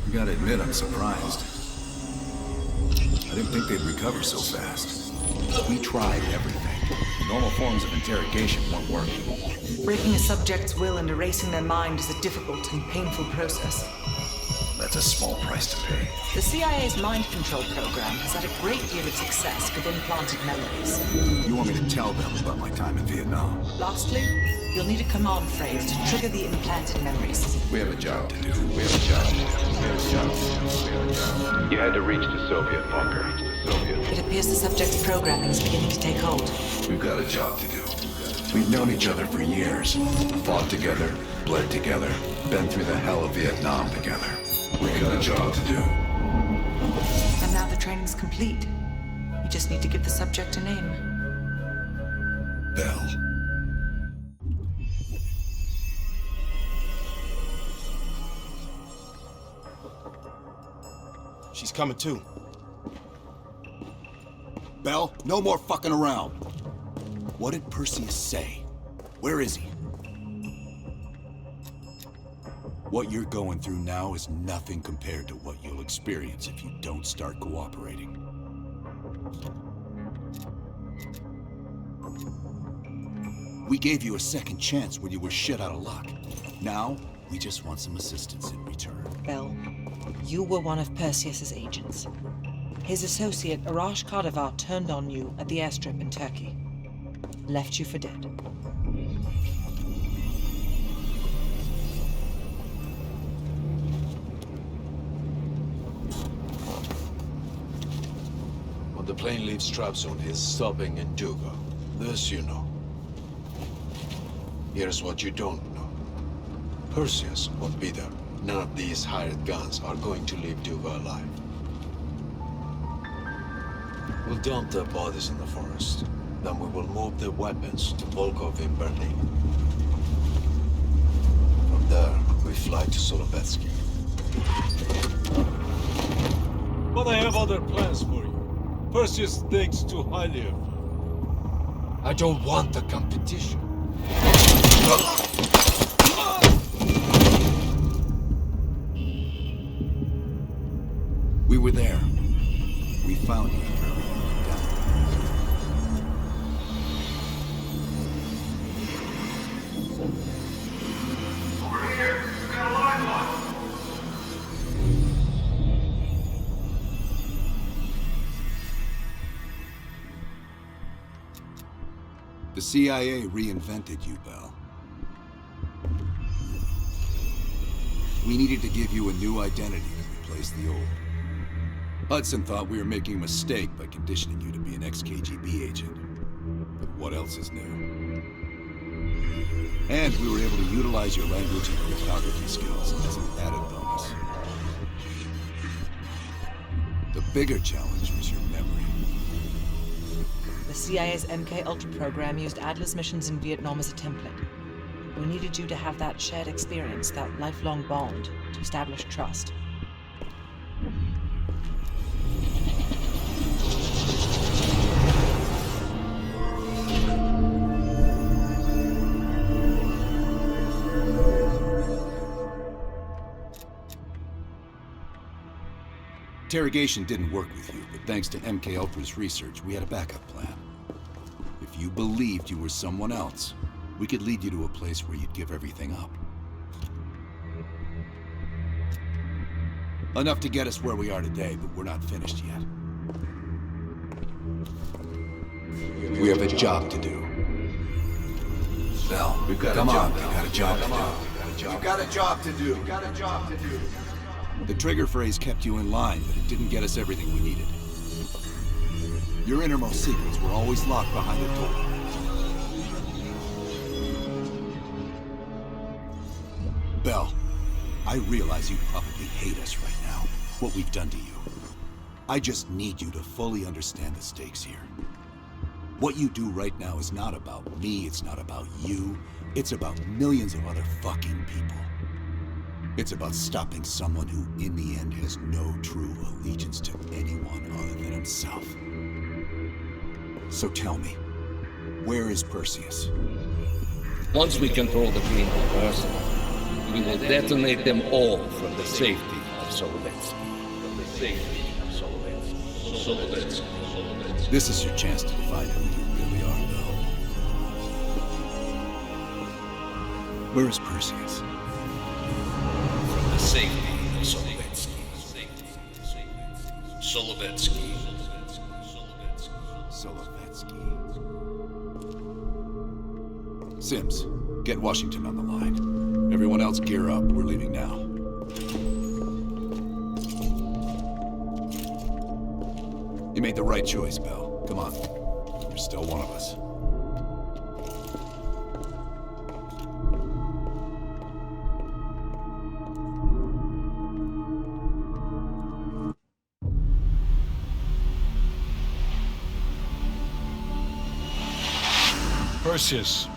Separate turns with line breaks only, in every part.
I gotta admit, I'm surprised. I didn't think they'd recover so fast.
We tried everything. Normal forms of interrogation weren't working.
Breaking a subject's will and erasing their mind is a difficult and painful process.
That's a small price to pay.
The CIA's mind control program has had a great deal of success with implanted memories.
You want me to tell them about my time in Vietnam?
Lastly, you'll need a command phrase to trigger the implanted memories.
We have a job to do.
You had to reach the Soviet bunker.
It appears the subject's programming is beginning to take hold.
We've got a job to do. We've known each other for years. Fought together, bled together, been through the hell of Vietnam together. We got a job to do.
And now the training's complete. You just need to give the subject a name.
Bell.
She's coming too.
Bell, no more fucking around. What did Perseus say? Where is he? What you're going through now is nothing compared to what you'll experience if you don't start cooperating. We gave you a second chance when you were shit out of luck. Now, we just want some assistance in return.
Bell, you were one of Perseus's agents. His associate, Arash Kardavar, turned on you at the airstrip in Turkey. Left you for dead.
When the plane leaves Trabzon, he's stopping in Duga. This you know. Here's what you don't know. Perseus won't be there. None of these hired guns are going to leave Duga alive. We'll dump their bodies in the forest. Then we will move the weapons to Volkov in Berlin. From there, we fly to Solovetsky.
But I have other plans for you. Perseus thinks too highly of you.
I don't want the competition.
We were there. We found you after everything went down.
Over here! We got a live one!
The CIA reinvented you, Bell. We needed to give you a new identity to replace the old. Hudson thought we were making a mistake by conditioning you to be an ex-KGB agent. But what else is new? And we were able to utilize your language and cryptography skills as an added bonus. The bigger challenge was your memory.
The CIA's MK Ultra program used Adler's missions in Vietnam as a template. We needed you to have that shared experience, that lifelong bond, to establish trust.
Interrogation didn't work with you, but thanks to MK Ultra's research, we had a backup plan. If you believed you were someone else, we could lead you to a place where you'd give everything up. Enough to get us where we are today, but we're not finished yet. We have a job to do.
Bell, we've got a job to do.
We've got a job to do. The trigger phrase kept you in line, but it didn't get us everything we needed. Your innermost secrets were always locked behind a door. Bell, I realize you probably hate us right now, what we've done to you. I just need you to fully understand the stakes here. What you do right now is not about me, it's not about you, it's about millions of other fucking people. It's about stopping someone who, in the end, has no true allegiance to anyone other than himself. So tell me, Where is Perseus?
Once we control the green person, we will detonate them all from the safety of Solovetsky.
This is your chance to find who you really are, Bill. Where is Perseus?
From the safety of Solovetsky. Solovetsky.
Sims, get Washington on the line. Everyone else gear up. We're leaving now. You made the right choice, Bell. Come on. You're still one of us.
Perseus.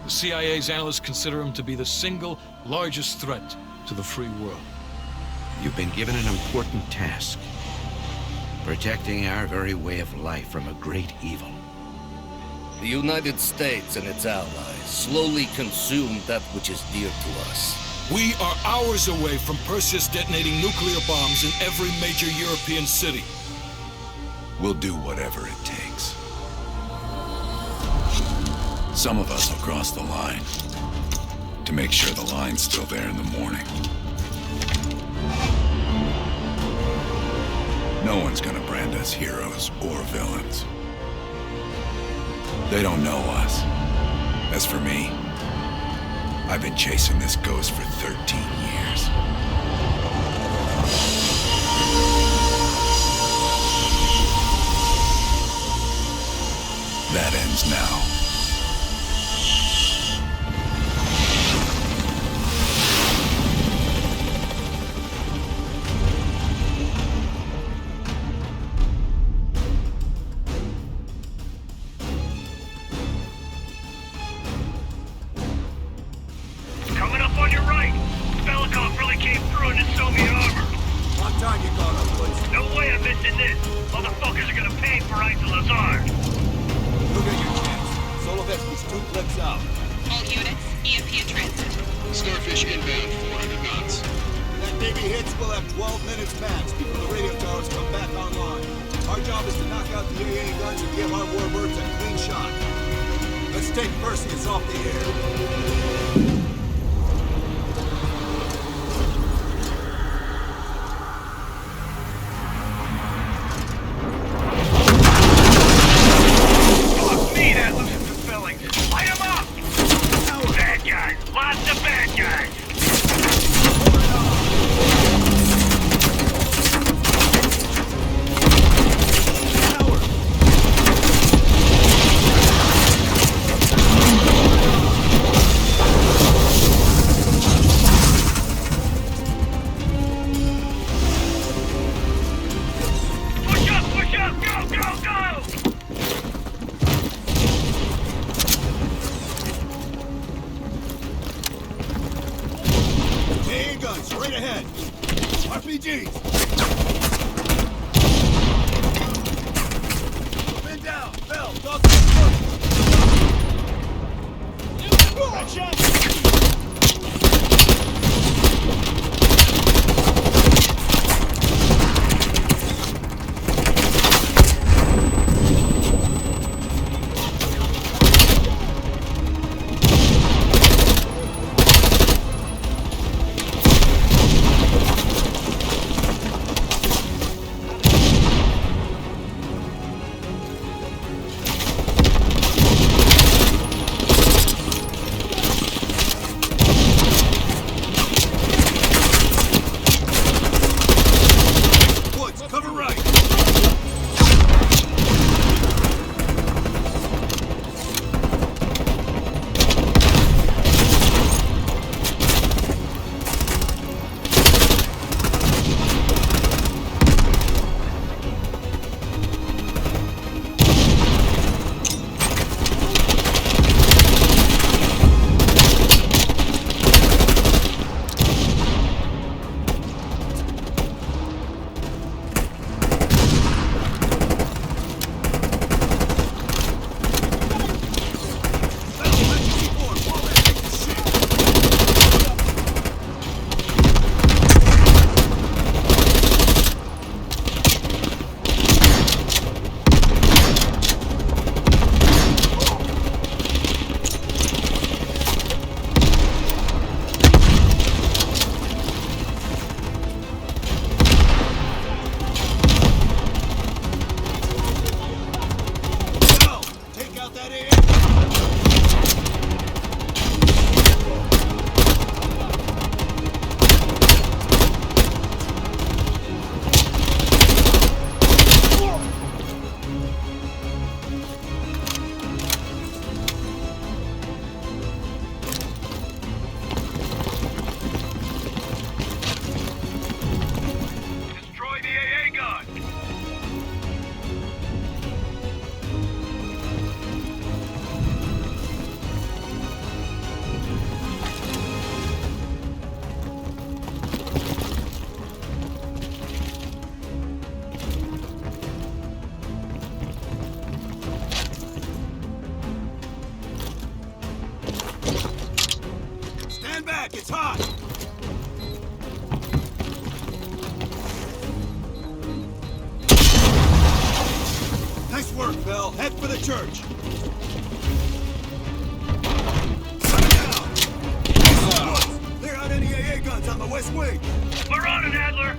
The CIA's analysts consider him to be the single largest threat to the free world.
You've been given an important task. Protecting our very way of life from a great evil.
The United States and its allies slowly consume that which is dear to us.
We are hours away from Perseus detonating nuclear bombs in every major European city.
We'll do whatever it takes. Some of us will cross the line to make sure the line's still there in the morning. No one's gonna brand us heroes or villains. They don't know us. As for me, I've been chasing this ghost for 13 years. That ends now.
Coming up on your right. Belikov really came through in his Soviet armor.
What time you got up, boys?
No way I'm missing this. Motherfuckers are gonna pay for Isaac Lazar.
Look at your chance. Solovetsky's 2 clicks out.
All units, EMP in transit.
Starfish inbound, 400 knots.
When that baby hits, we'll have 12 minutes max before the radio towers come back online. Our job is to knock out the AA guns and give our warbirds a clean shot. Let's take Perseus off the air.
Fuck me, that looks fulfilling. Light 'em up! Bad guys. Lots of bad guys. Push up, go, go, go!
AA guns, straight ahead. RPGs. Men down. Bell, dog time! Nice work, Bell. Head for the church. Clear out any AA guns on the west wing.
We're on it, Adler.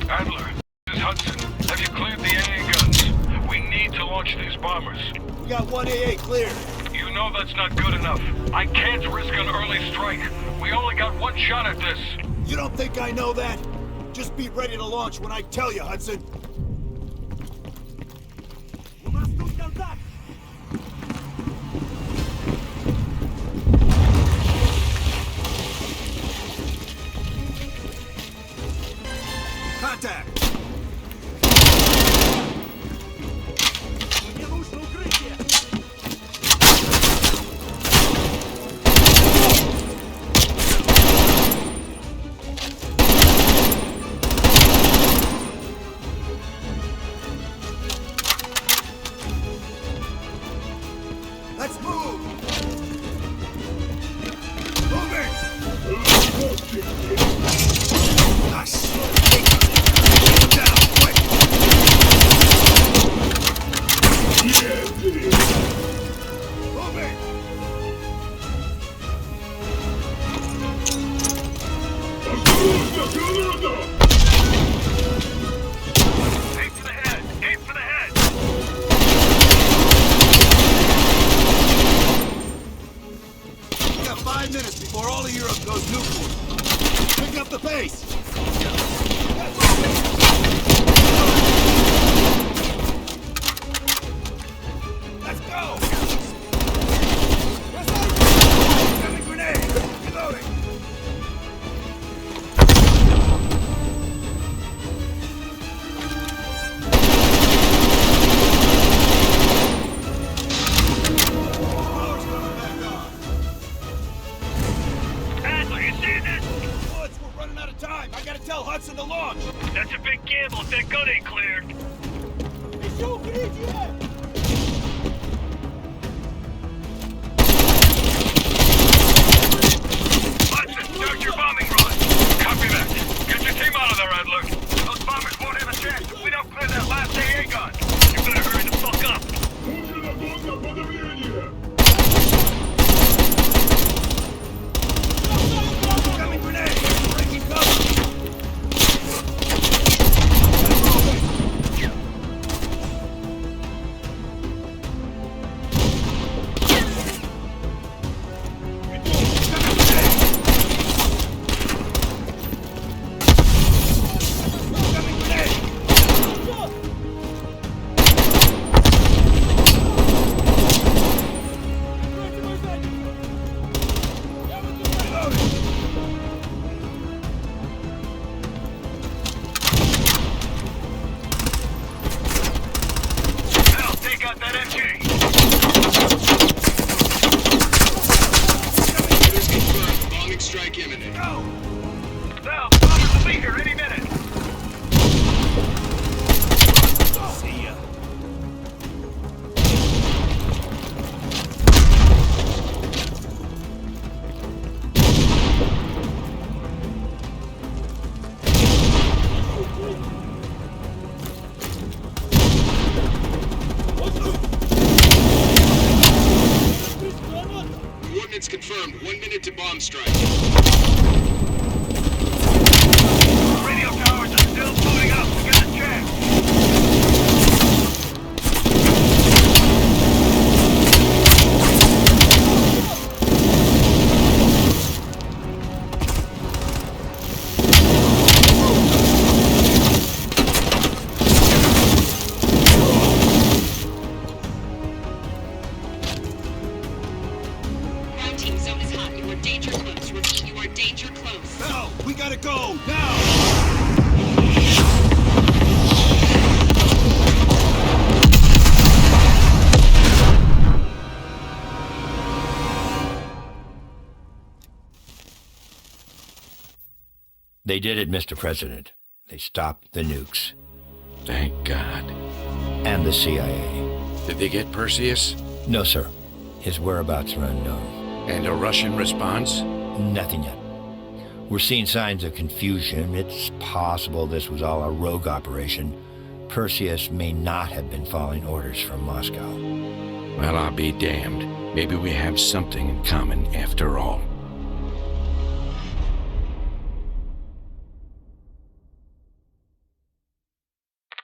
Adler, this is Hudson. Have you cleared the AA guns? We need to launch these bombers.
We got one AA cleared.
You know that's not good enough. I can't risk an early strike. We only got one shot at this.
You don't think I know that? Just be ready to launch when I tell you, Hudson. Contact! Let's move! Moving! Nice! Down, quick! Moving!
Aim for the head! Aim for the head!
We got 5 minutes before all of Europe goes nuclear. Pick up the pace! Let's go! Sending grenade! Reloading! Power's coming back on.
Adler, you see this?
Woods, we're running out of time. I gotta tell Hudson to launch.
That's a big gamble if that gun ain't cleared. Hudson, start your bombing run. Copy that. Get your team out of there, Adler. Those bombers won't have a chance if we don't clear that last AA gun. You better hurry the fuck up.
Incoming grenade! Breaking cover! Incoming grenade!
Now, take out that MG.
Bombing strike imminent.
Go! Now, bombers will be here any minute.
See ya.
Coordinates confirmed. 1 minute to bomb strike.
Radio towers are still booting up. We gotta check.
Ground team, zone is hot. You are danger close. Repeat, you are danger close.
Bell, we gotta go, now!
They did it, Mr. President. They stopped the nukes.
Thank God.
And the CIA.
Did they get Perseus?
No, sir. His whereabouts are unknown. And a Russian response?
Nothing yet. We're seeing signs of confusion. It's possible this was all a rogue operation. Perseus may not have been following orders from Moscow.
Well, I'll be damned. Maybe we have something in common after all.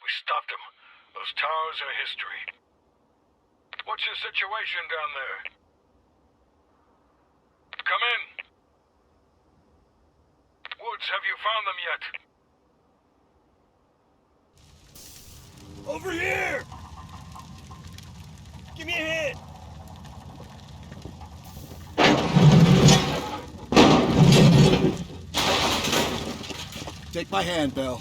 We stopped them. Those towers are history. What's your situation down there? Come in. Woods, have you found them yet?
Over here! Give me a hit!
Take my hand, Bell.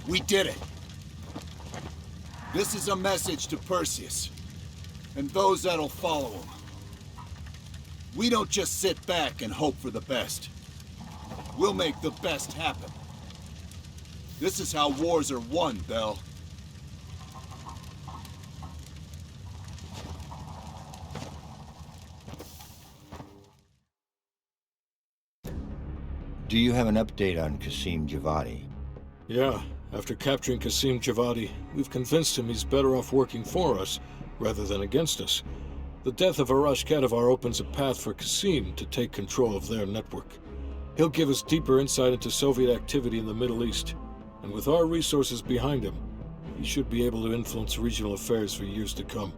We did it. This is a message to Perseus, and those that'll follow him. We don't just sit back and hope for the best. We'll make the best happen. This is how wars are won, Bell.
Do you have an update on Qasim Javadi?
Yeah, after capturing Qasim Javadi, we've convinced him he's better off working for us rather than against us. The death of Arash Kadivar opens a path for Qasim to take control of their network. He'll give us deeper insight into Soviet activity in the Middle East, and with our resources behind him, he should be able to influence regional affairs for years to come.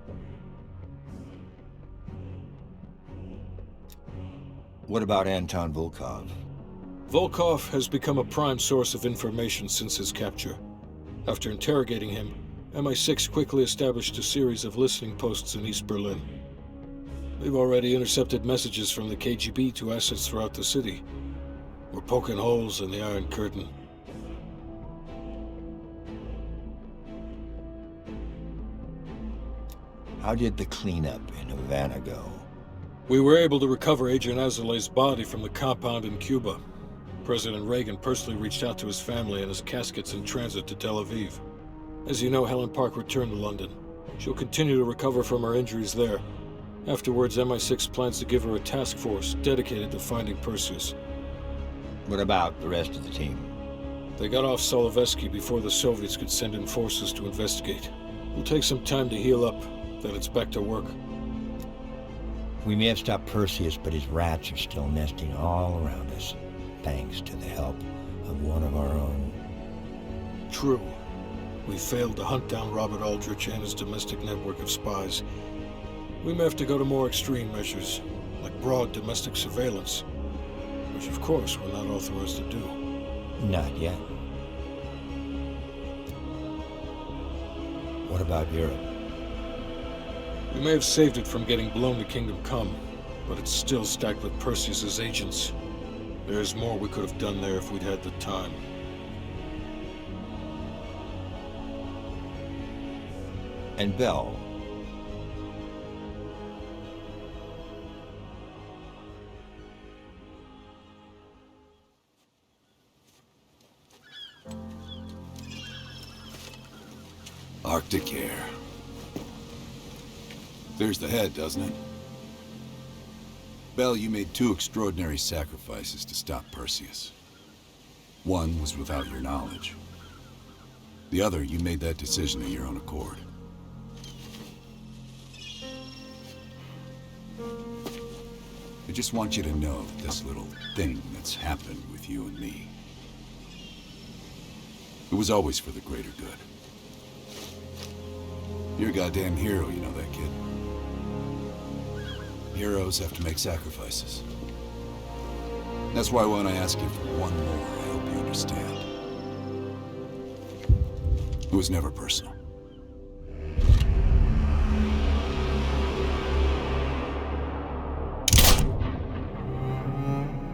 What about Anton Volkov?
Volkov has become a prime source of information since his capture. After interrogating him, MI6 quickly established a series of listening posts in East Berlin. They've already intercepted messages from the KGB to assets throughout the city. We're poking holes in the Iron Curtain.
How did the cleanup in Havana go?
We were able to recover Agent Azoulay's body from the compound in Cuba. President Reagan personally reached out to his family and his casket's in transit to Tel Aviv. As you know, Helen Park returned to London. She'll continue to recover from her injuries there. Afterwards, MI6 plans to give her a task force dedicated to finding Perseus.
What about the rest of the team?
They got off Solovetsky before the Soviets could send in forces to investigate. It'll take some time to heal up, then it's back to work.
We may have stopped Perseus, but his rats are still nesting all around us, thanks to the help of one of our own.
True. We failed to hunt down Robert Aldrich and his domestic network of spies. We may have to go to more extreme measures, like broad domestic surveillance, which of course we're not authorized to do.
Not yet. What about Europe?
We may have saved it from getting blown to Kingdom Come, but it's still stacked with Perseus's agents. There's more we could have done there if we'd had the time.
And Bell.
Arctic air. There's the head, doesn't it? Bell, you made two extraordinary sacrifices to stop Perseus. One was without your knowledge. The other, you made that decision of your own accord. I just want you to know that this little thing that's happened with you and me, it was always for the greater good. You're a goddamn hero, you know that, kid. Heroes have to make sacrifices. That's why when I ask you for one more, I hope you understand. It was never personal.